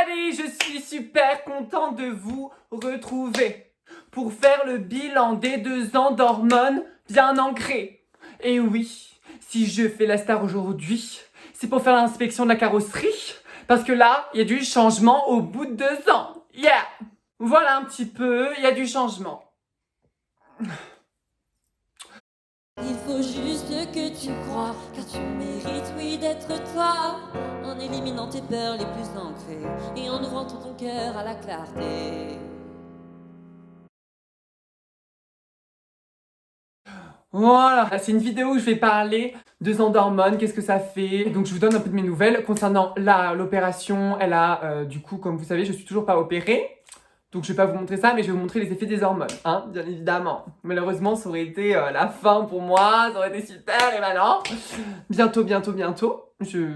Allez, je suis super contente de vous retrouver pour faire le bilan des 2 ans d'hormones bien ancrées. Et oui, si je fais la star aujourd'hui, c'est pour faire l'inspection de la carrosserie, parce que là, il y a du changement au bout de 2 ans. Yeah! Voilà un petit peu, il y a du changement. Il faut juste que tu crois, car tu mérites, oui, d'être toi, en éliminant tes peurs les plus ancrées et en ouvrant ton cœur à la clarté. Voilà, c'est une vidéo où je vais parler 2 ans d'hormones, qu'est-ce que ça fait. Donc je vous donne un peu de mes nouvelles concernant l'opération. Elle a, du coup, comme vous savez, je suis toujours pas opérée. Donc je vais pas vous montrer ça, mais je vais vous montrer les effets des hormones, hein, bien évidemment. Malheureusement, ça aurait été la fin pour moi, ça aurait été super, et maintenant, bientôt,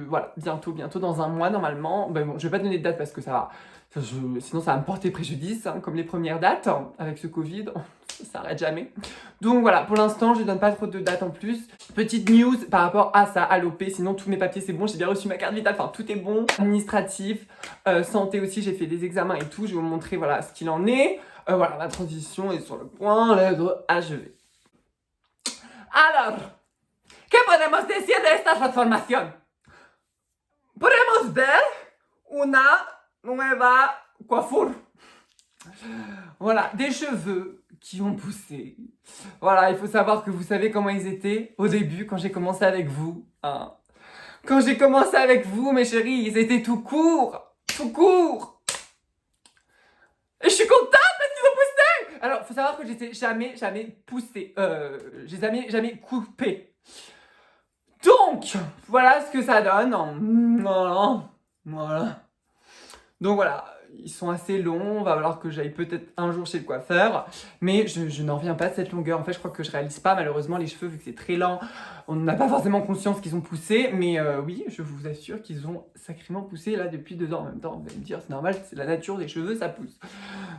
voilà, bientôt, dans un mois normalement. Ben bon, je vais pas donner de date parce que sinon ça va me porter préjudice, hein, comme les premières dates, hein, avec ce Covid, ça s'arrête jamais. Donc voilà, pour l'instant, je donne pas trop de dates en plus. Petite news par rapport à ça, à l'OP, sinon tous mes papiers c'est bon, j'ai bien reçu ma carte vitale, enfin tout est bon. Administratif, santé aussi, j'ai fait des examens et tout, je vais vous montrer voilà ce qu'il en est. Voilà, la transition est sur le point d'être achevée. Alors, ¿qué podemos decir de esta transformación? Podemos ver una nueva coiffure. Voilà, des cheveux qui ont poussé. Voilà, il faut savoir que vous savez comment ils étaient au début quand j'ai commencé avec vous. Hein. Quand j'ai commencé avec vous, mes chéris, ils étaient tout courts. Tout courts. Et je suis contente parce qu'ils ont poussé. Alors, il faut savoir que j'étais jamais poussé. J'ai jamais coupé. Donc, voilà ce que ça donne. Voilà. Donc voilà, ils sont assez longs, va falloir que j'aille peut-être un jour chez le coiffeur, mais je n'en reviens pas de cette longueur. En fait, je crois que je réalise pas, malheureusement, les cheveux, vu que c'est très lent, on n'a pas forcément conscience qu'ils ont poussé, mais oui, je vous assure qu'ils ont sacrément poussé là depuis 2 ans. En même temps, vous allez me dire, c'est normal, c'est la nature des cheveux, ça pousse.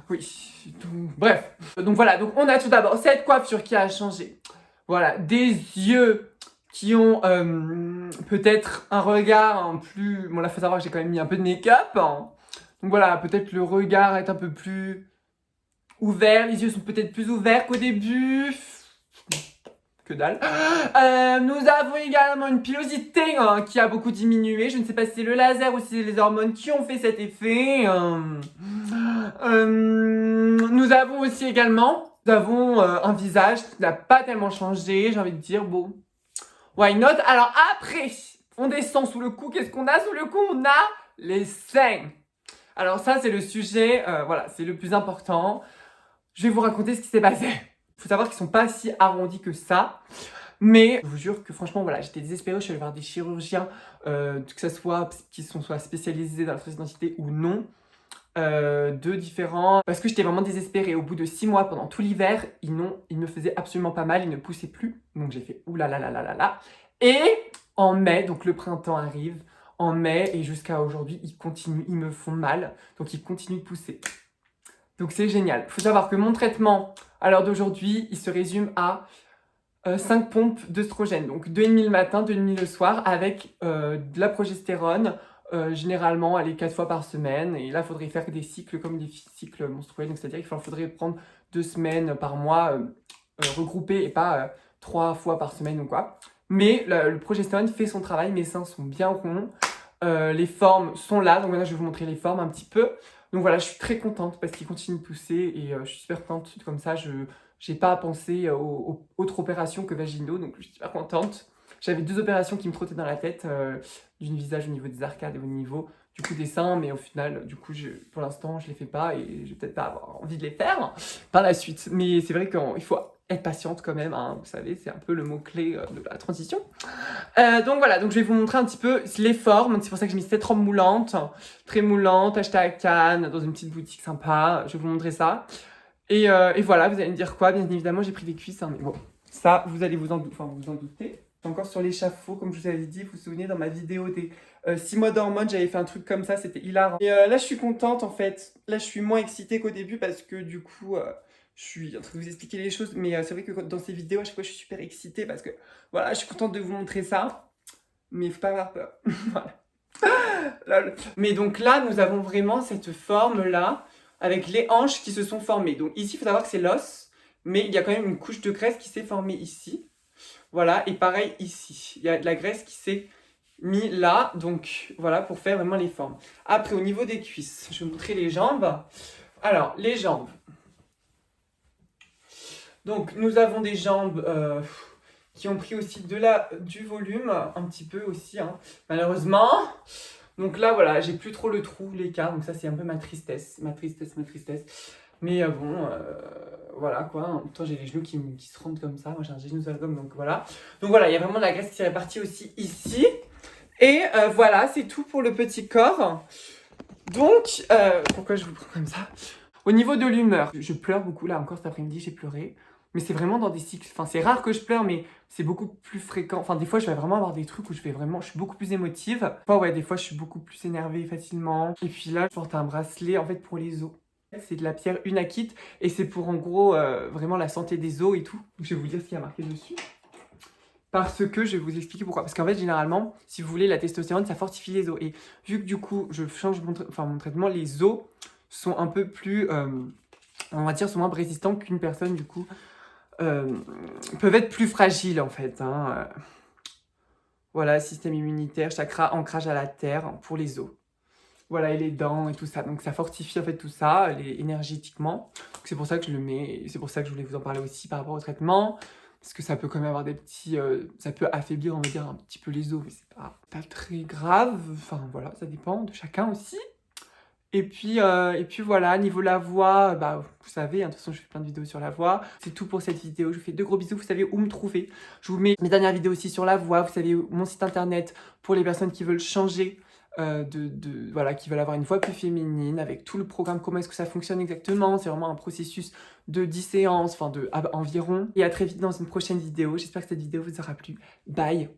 Oui, donc, bref. Donc voilà, donc on a tout d'abord cette coiffure qui a changé. Voilà, des yeux qui ont peut-être un regard un plus... Bon là, faut savoir que j'ai quand même mis un peu de make-up, hein. Donc voilà, peut-être le regard est un peu plus ouvert, les yeux sont peut-être plus ouverts qu'au début. Que dalle. Nous avons également une pilosité hein, qui a beaucoup diminué. Je ne sais pas si c'est le laser ou si c'est les hormones qui ont fait cet effet. Nous avons aussi également un visage qui n'a pas tellement changé. J'ai envie de dire, bon, why not? Alors après, on descend sous le cou. Qu'est-ce qu'on a sous le cou? On a les seins. Alors ça, c'est le sujet, voilà, c'est le plus important. Je vais vous raconter ce qui s'est passé. Il faut savoir qu'ils sont pas si arrondis que ça. Mais je vous jure que franchement, voilà, j'étais désespérée. Je suis allée voir des chirurgiens, que ça soit qui soient spécialisés dans la fausse identité ou non. Deux différents. Parce que j'étais vraiment désespérée. Au bout de 6 mois, pendant tout l'hiver, ils me faisaient absolument pas mal. Ils ne poussaient plus. Donc j'ai fait oulalalala. Et en mai, donc le printemps arrive. En mai et jusqu'à aujourd'hui, ils me font mal. Donc ils continuent de pousser. Donc c'est génial. Il faut savoir que mon traitement, à l'heure d'aujourd'hui, il se résume à 5 pompes d'œstrogène. Donc 2,5 le matin, 2,5 le soir, avec de la progestérone. Généralement, elle est 4 fois par semaine. Et là, il faudrait faire des cycles comme des cycles menstruels. Donc c'est-à-dire qu'il faudrait prendre 2 semaines par mois regroupées et pas 3 fois par semaine ou quoi. Mais le progestérone fait son travail. Mes seins sont bien ronds. Les formes sont là. Donc maintenant, je vais vous montrer les formes un petit peu. Donc voilà, je suis très contente parce qu'il continue de pousser et je suis super contente. Comme ça, je n'ai pas à penser aux autres opérations que vaginaux, donc je suis super contente. J'avais 2 opérations qui me trottaient dans la tête, d'une visage au niveau des arcades et au niveau du coup des seins, mais au final, du coup, pour l'instant, je les fais pas et je vais peut-être pas avoir envie de les faire par la suite. Mais c'est vrai qu'il faut être patiente quand même, hein, vous savez, c'est un peu le mot-clé de la transition. Donc voilà, donc je vais vous montrer un petit peu les formes. C'est pour ça que j'ai mis cette robe moulante, très moulante, achetée à Cannes, dans une petite boutique sympa. Je vais vous montrer ça. Et voilà, vous allez me dire quoi? Bien évidemment, j'ai pris des cuisses, hein, mais bon, ça, vous allez vous en douter. Encore sur l'échafaud, comme je vous avais dit, vous vous souvenez, dans ma vidéo des 6 mois d'hormones, j'avais fait un truc comme ça, c'était hilarant. Et là, je suis contente, en fait. Là, je suis moins excitée qu'au début parce que du coup... je suis en train de vous expliquer les choses, mais c'est vrai que dans ces vidéos, à chaque fois, je suis super excitée parce que, voilà, je suis contente de vous montrer ça, mais il faut pas avoir peur. Voilà. Lol. Mais donc là, nous avons vraiment cette forme-là, avec les hanches qui se sont formées. Donc ici, il faut savoir que c'est l'os, mais il y a quand même une couche de graisse qui s'est formée ici. Voilà, et pareil ici. Il y a de la graisse qui s'est mise là, donc voilà, pour faire vraiment les formes. Après, au niveau des cuisses, je vais vous montrer les jambes. Alors, les jambes. Donc, nous avons des jambes qui ont pris aussi du volume, un petit peu aussi, hein, malheureusement. Donc là, voilà, j'ai plus trop le trou, l'écart, donc ça, c'est un peu ma tristesse. Mais bon, voilà quoi. En même temps, j'ai les genoux qui se rendent comme ça. Moi, j'ai un genou sur la gomme, donc voilà. Donc voilà, il y a vraiment de la graisse qui est répartie aussi ici. Et voilà, c'est tout pour le petit corps. Donc, pourquoi je vous prends comme ça? Au niveau de l'humeur, je pleure beaucoup. Là encore cet après-midi, j'ai pleuré. Mais c'est vraiment dans des cycles. Enfin, c'est rare que je pleure, mais c'est beaucoup plus fréquent. Enfin, des fois, je vais vraiment avoir des trucs où je suis beaucoup plus émotive. Enfin, ouais, des fois, je suis beaucoup plus énervée facilement. Et puis là, je porte un bracelet, en fait, pour les os. C'est de la pierre unakite et c'est pour, en gros, vraiment la santé des os et tout. Donc, je vais vous dire ce qu'il y a marqué dessus. Parce que je vais vous expliquer pourquoi. Parce qu'en fait, généralement, si vous voulez, la testostérone, ça fortifie les os. Et vu que du coup, je change mon traitement, les os sont un peu plus, on va dire, sont moins résistants qu'une personne, du coup, peuvent être plus fragiles, en fait. Hein. Voilà, système immunitaire, chakra, ancrage à la terre pour les os. Voilà, et les dents et tout ça. Donc, ça fortifie, en fait, tout ça, énergétiquement. C'est pour ça que je le mets. C'est pour ça que je voulais vous en parler aussi par rapport au traitement. Parce que ça peut quand même avoir des petits... ça peut affaiblir, on va dire, un petit peu les os. Mais c'est pas très grave. Enfin, voilà, ça dépend de chacun aussi. Et puis voilà, niveau la voix, bah, vous savez, hein, de toute façon, je fais plein de vidéos sur la voix. C'est tout pour cette vidéo. Je vous fais de gros bisous. Vous savez où me trouver. Je vous mets mes dernières vidéos aussi sur la voix. Vous savez, mon site internet pour les personnes qui veulent changer, voilà, qui veulent avoir une voix plus féminine, avec tout le programme, comment est-ce que ça fonctionne exactement. C'est vraiment un processus de 10 séances, enfin environ. Et à très vite dans une prochaine vidéo. J'espère que cette vidéo vous aura plu. Bye!